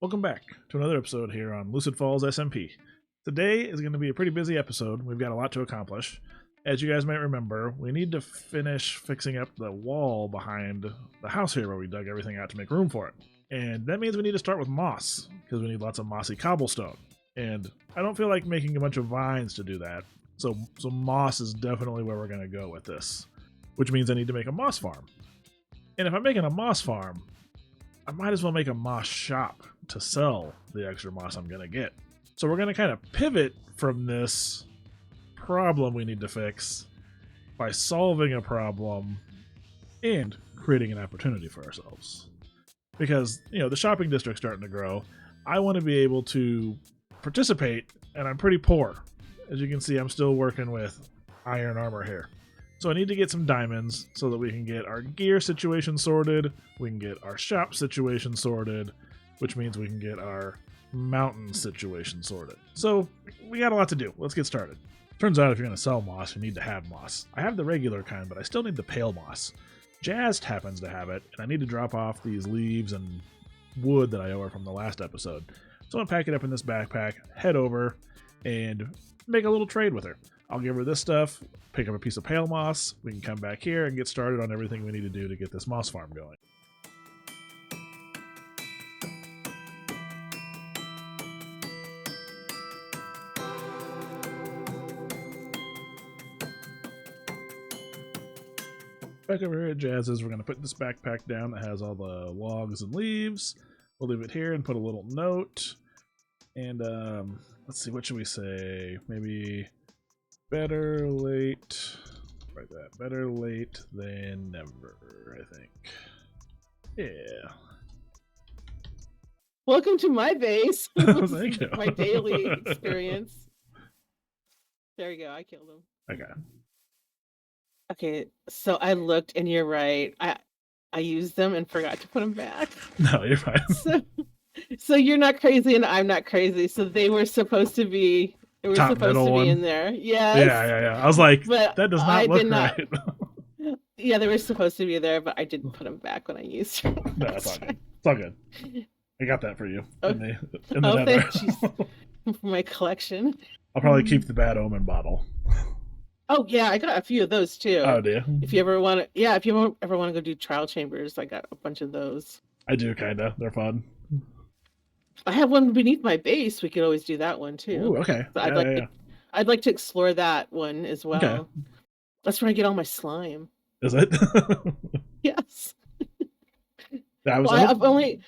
Welcome back to another episode here on Lucid Falls SMP. Today is going to be a pretty busy episode. We've got a lot to accomplish. As you guys might remember, we need to finish fixing up the wall behind the house here where we dug everything out to make room for it. And that means we need to start with moss, because we need lots of mossy cobblestone. And I don't feel like making a bunch of vines to do that. So moss is definitely where we're going to go with this, which means I need to make a moss farm. And if I'm making a moss farm, I might as well make a moss shop to sell the extra moss I'm going to get. So we're going to kind of pivot from this problem we need to fix by solving a problem and creating an opportunity for ourselves. Because, you know, the shopping district's starting to grow. I want to be able to participate, and I'm pretty poor. As you can see, I'm still working with iron armor here. So I need to get some diamonds so that we can get our gear situation sorted, we can get our shop situation sorted, which means we can get our mountain situation sorted. So we got a lot to do. Let's get started. Turns out if you're going to sell moss, you need to have moss. I have the regular kind, but I still need the pale moss. Jazz happens to have it, and I need to drop off these leaves and wood that I owe her from the last episode. So I'm going to pack it up in this backpack, head over, and make a little trade with her. I'll give her this stuff, pick up a piece of pale moss, we can come back here and get started on everything we need to do to get this moss farm going. Back over here at Jazz's, we're going to put this backpack down that has all the logs and leaves. We'll leave it here and put a little note. And let's see, what should we say? Maybe better late, like that. Better late than never, I think. Yeah. Welcome to my base. Thank you. My daily experience. There you go. I killed him. Okay. Okay, so I looked, and you're right. I used them and forgot to put them back. No, you're fine. So you're not crazy, and I'm not crazy. So they were supposed to be. They were Top supposed to be one. in there. Yes. Yeah. I was like, but that does not look right. Yeah, they were supposed to be there, but I didn't put them back when I used them. No, it's all good. It's all good. I got that for you. Oh, in the nether. thank you for my collection. I'll probably keep the bad omen bottle. Oh yeah, I got a few of those too. Oh, do you? If you ever want to, yeah, if you ever want to go do trial chambers, I got a bunch of those. I do, kinda. They're fun. I have one beneath my base. We could always do that one too. Ooh, okay. So Yeah. I'd like to explore that one as well. Okay. That's where I get all my slime. Is it? Yes. I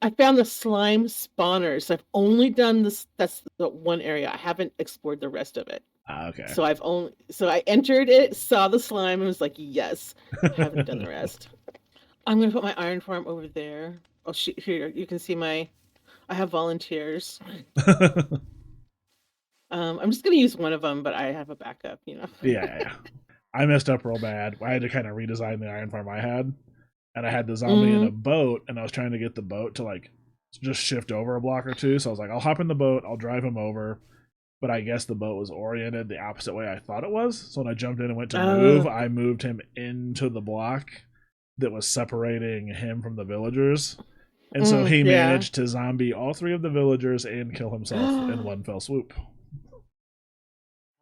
I found the slime spawners. I've only done this. That's the one area. I haven't explored the rest of it. okay. So I entered it, saw the slime, and was like, yes. I haven't done the rest. I'm gonna put my iron farm over there. Oh, here you can see I have volunteers. I'm just gonna use one of them, but I have a backup, you know. Yeah. I messed up real bad. I had to kind of redesign the iron farm I had, and I had the zombie in a boat, and I was trying to get the boat to like just shift over a block or two. So I was like, I'll hop in the boat, I'll drive him over. But I guess the boat was oriented the opposite way I thought it was. So when I jumped in and went to move, I moved him into the block that was separating him from the villagers. And so he managed to zombie all three of the villagers and kill himself in one fell swoop.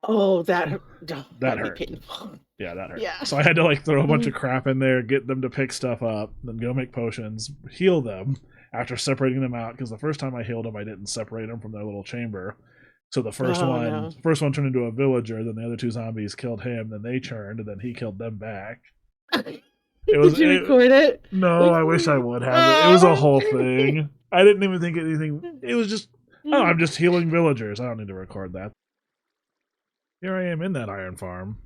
Oh, that hurt. Painful. Yeah, that hurt. Yeah. So I had to like throw a bunch of crap in there, get them to pick stuff up, then go make potions, heal them after separating them out. Because the first time I healed them, I didn't separate them from their little chamber. So the first one turned into a villager, then the other two zombies killed him, then they turned, and then he killed them back. Did you record it? No, I wish I would have. It was a whole thing. I didn't even think anything. It was just, I'm just healing villagers. I don't need to record that. Here I am in that iron farm.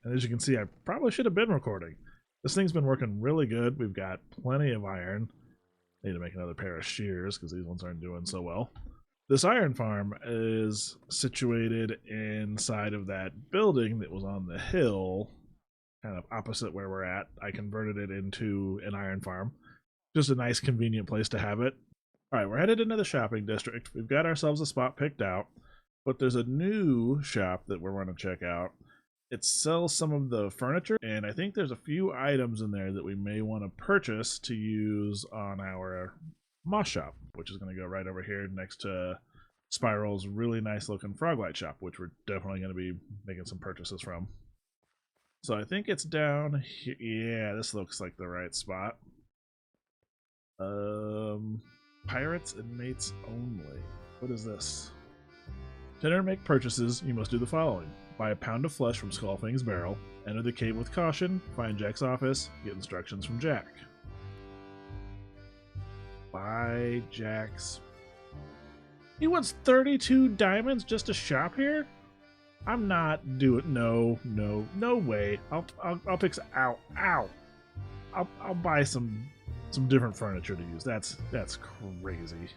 And as you can see, I probably should have been recording. This thing's been working really good. We've got plenty of iron. Need to make another pair of shears because these ones aren't doing so well. This iron farm is situated inside of that building that was on the hill, kind of opposite where we're at. I converted it into an iron farm. Just a nice, convenient place to have it. All right, we're headed into the shopping district. We've got ourselves a spot picked out, but there's a new shop that we're going to check out. It sells some of the furniture, and I think there's a few items in there that we may want to purchase to use on our moss shop, which is going to go right over here next to Spiral's really nice looking Froglight shop, which we're definitely going to be making some purchases from. So I think it's down here. Yeah, this looks like the right spot. Pirates and mates only. What is this? To enter and make purchases, you must do the following. Buy a pound of flesh from Skullfang's barrel, enter the cave with caution, find Jack's office, get instructions from Jack. Buy Jack's... He wants 32 diamonds just to shop here? I'm not doing... No way. I'll fix... Ow. I'll buy some different furniture to use. That's crazy.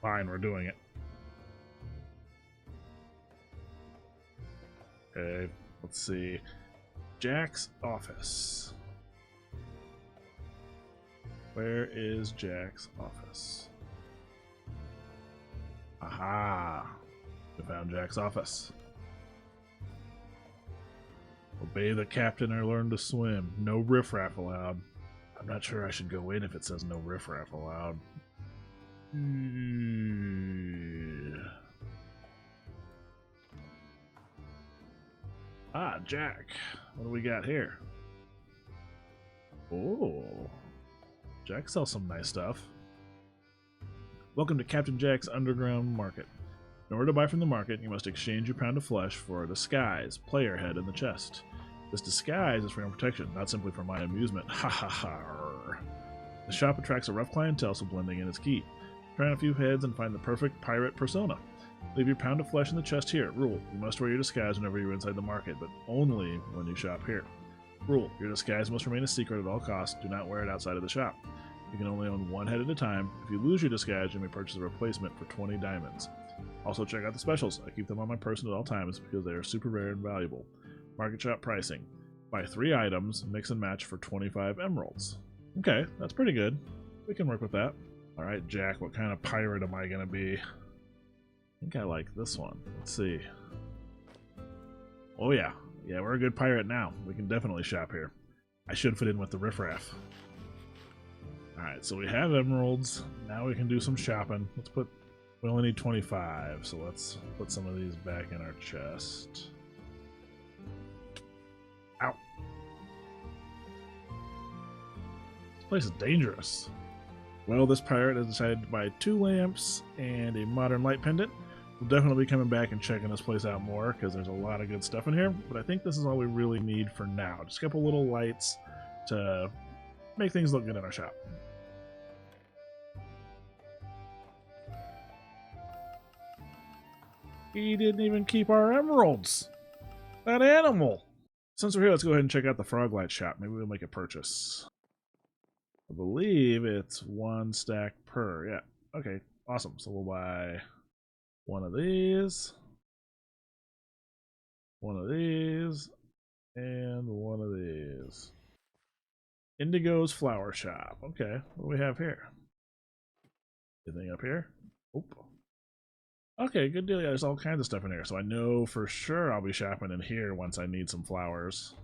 Fine, we're doing it. Okay, let's see. Jack's office. Where is Jack's office? Aha! We found Jack's office. Obey the captain or learn to swim. No riffraff allowed. I'm not sure I should go in if it says no riffraff allowed. Ah, Jack. What do we got here? Oh. Jack sells some nice stuff. Welcome to Captain Jack's Underground Market. In order to buy from the market, you must exchange your pound of flesh for a disguise, player head in the chest. This disguise is for your own protection, not simply for my amusement. Ha ha ha. The shop attracts a rough clientele, so blending in is key. Try on a few heads and find the perfect pirate persona. Leave your pound of flesh in the chest here. Rule: you must wear your disguise whenever you're inside the market, but only when you shop here. Rule: your disguise must remain a secret at all costs. Do not wear it outside of the shop. You can only own one head at a time. If you lose your disguise, you may purchase a replacement for 20 diamonds. Also check out the specials. I keep them on my person at all times because they are super rare and valuable. Market shop pricing. Buy 3 items, mix and match for 25 emeralds. Okay, that's pretty good. We can work with that. Alright, Jack, what kind of pirate am I going to be? I think I like this one. Let's see. Oh yeah. Yeah, we're a good pirate now. We can definitely shop here. I should fit in with the riffraff. Alright, so we have emeralds. Now we can do some shopping. Let's put... We only need 25, so let's put some of these back in our chest. Ow. This place is dangerous. Well, this pirate has decided to buy 2 lamps and a modern light pendant. We'll definitely be coming back and checking this place out more because there's a lot of good stuff in here, but I think this is all we really need for now. Just a couple little lights to make things look good in our shop. He didn't even keep our emeralds. That animal. Since we're here, let's go ahead and check out the Froglight shop. Maybe we'll make a purchase. I believe it's 1 stack per. Yeah. Okay. Awesome. So we'll buy one of these, one of these, and one of these. Indigo's Flower Shop. Okay. What do we have here? Anything up here? Oop. Okay, good deal. Yeah, there's all kinds of stuff in here. So I know for sure I'll be shopping in here once I need some flowers.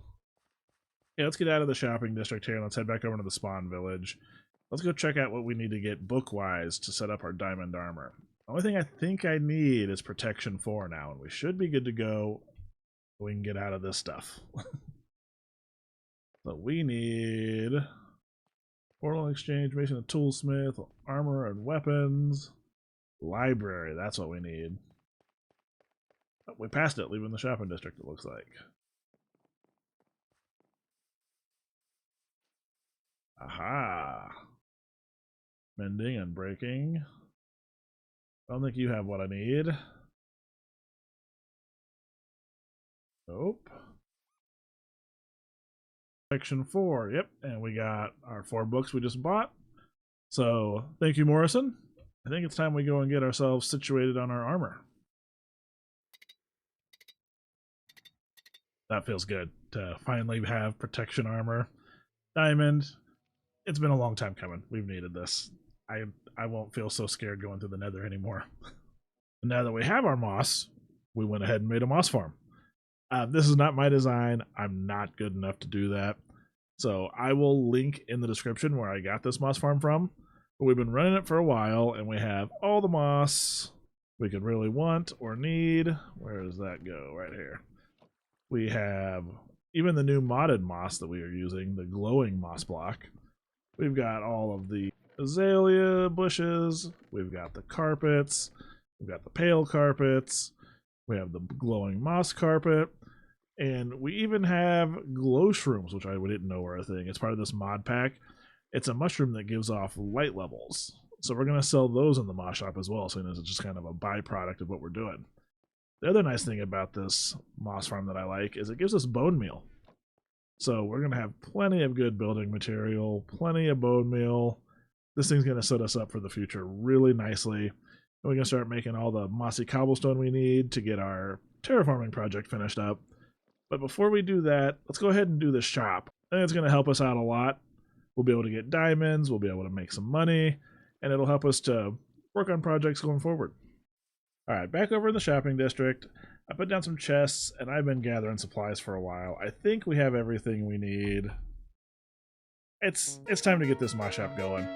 Yeah, let's get out of the shopping district here and let's head back over to the spawn village. Let's go check out what we need to get book-wise to set up our diamond armor. The only thing I think I need is protection 4 now, and we should be good to go. We can get out of this stuff. So we need portal exchange, mason and toolsmith, armor and weapons. Library, that's what we need. Oh, we passed it, leaving the shopping district, it looks like. Aha! Mending and breaking. I don't think you have what I need. Nope. Section 4, yep, and we got our 4 books we just bought. So, thank you, Morrison. I think it's time we go and get ourselves situated on our armor. That feels good to finally have protection armor. Diamond. It's been a long time coming. We've needed this. I won't feel so scared going through the nether anymore. And now that we have our moss, we went ahead and made a moss farm. This is not my design. I'm not good enough to do that. So I will link in the description where I got this moss farm from. But we've been running it for a while, and we have all the moss we could really want or need. Where does that go? Right here. We have even the new modded moss that we are using, the glowing moss block. We've got all of the azalea bushes. We've got the carpets. We've got the pale carpets. We have the glowing moss carpet. And we even have glow shrooms, which I didn't know were a thing. It's part of this mod pack. It's a mushroom that gives off light levels. So we're going to sell those in the moss shop as well, so it's just kind of a byproduct of what we're doing. The other nice thing about this moss farm that I like is it gives us bone meal. So we're going to have plenty of good building material, plenty of bone meal. This thing's going to set us up for the future really nicely. And we're going to start making all the mossy cobblestone we need to get our terraforming project finished up. But before we do that, let's go ahead and do this shop. I think it's going to help us out a lot. We'll be able to get diamonds, we'll be able to make some money, and it'll help us to work on projects going forward. Alright, back over in the shopping district. I put down some chests, and I've been gathering supplies for a while. I think we have everything we need. It's time to get this moss shop going.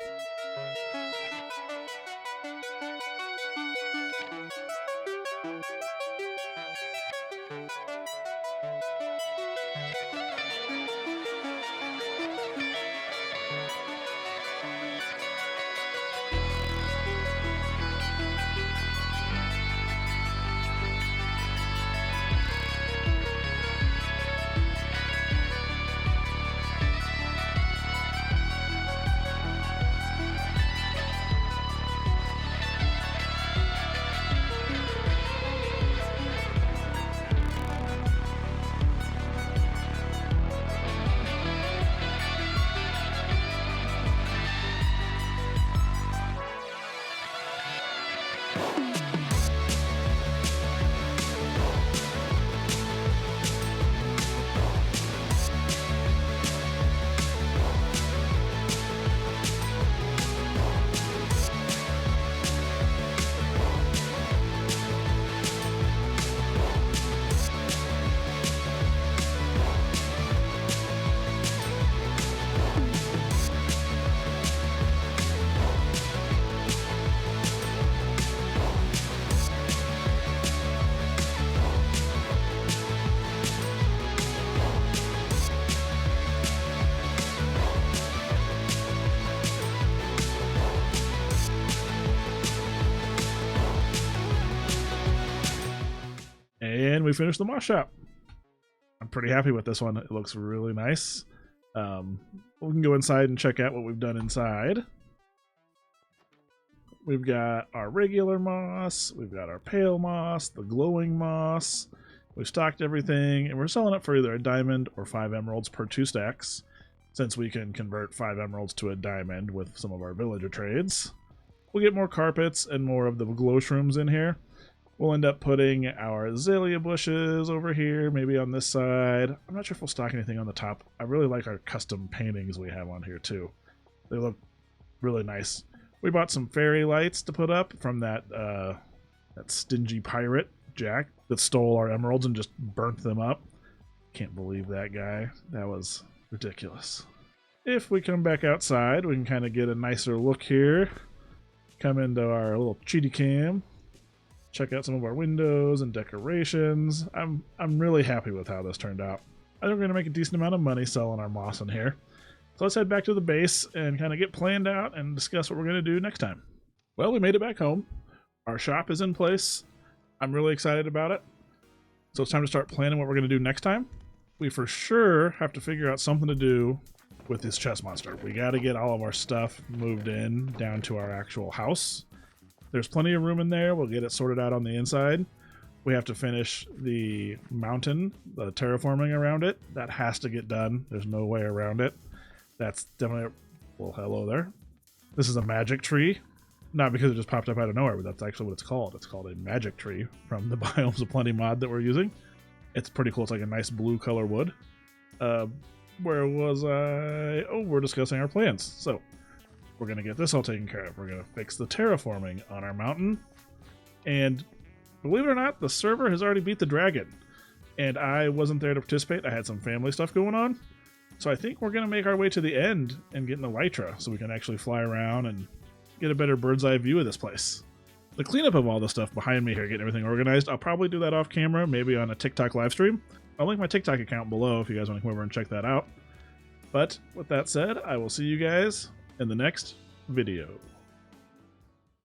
And we finished the moss shop. I'm pretty happy with this one. It looks really nice. We can go inside and check out what we've done inside. We've got our regular moss, we've got our pale moss, the glowing moss. We've stocked everything, and we're selling it for either a diamond or 5 emeralds per 2 stacks, since we can convert 5 emeralds to a diamond with some of our villager trades. We'll get more carpets and more of the glow shrooms in here. We'll end up putting our azalea bushes over here, maybe on this side. I'm not sure if we'll stock anything on the top. I really like our custom paintings we have on here too. They look really nice. We bought some fairy lights to put up from that stingy pirate, Jack, that stole our emeralds and just burnt them up. Can't believe that guy. That was ridiculous. If we come back outside, we can kind of get a nicer look here. Come into our little cheaty cam. Check out some of our windows and decorations. I'm really happy with how this turned out. I think we're going to make a decent amount of money selling our moss in here. So let's head back to the base and kind of get planned out and discuss what we're going to do next time. Well, we made it back home. Our shop is in place. I'm really excited about it. So it's time to start planning what we're going to do next time. We for sure have to figure out something to do with this chest monster. We got to get all of our stuff moved in down to our actual house. There's plenty of room in there. We'll get it sorted out on the inside. We have to finish the mountain, the terraforming around it. That has to get done. There's no way around it. That's definitely... Well, hello there. This is a magic tree. Not because it just popped up out of nowhere, but that's actually what it's called. It's called a magic tree from the Biomes of Plenty mod that we're using. It's pretty cool. It's like a nice blue color wood. Where was I? Oh, we're discussing our plans. So, we're going to get this all taken care of. We're going to fix the terraforming on our mountain. And believe it or not, the server has already beat the dragon. And I wasn't there to participate. I had some family stuff going on. So I think we're going to make our way to the end and get an elytra so we can actually fly around and get a better bird's eye view of this place. The cleanup of all the stuff behind me here, getting everything organized, I'll probably do that off camera, maybe on a TikTok live stream. I'll link my TikTok account below if you guys want to come over and check that out. But with that said, I will see you guys in the next video.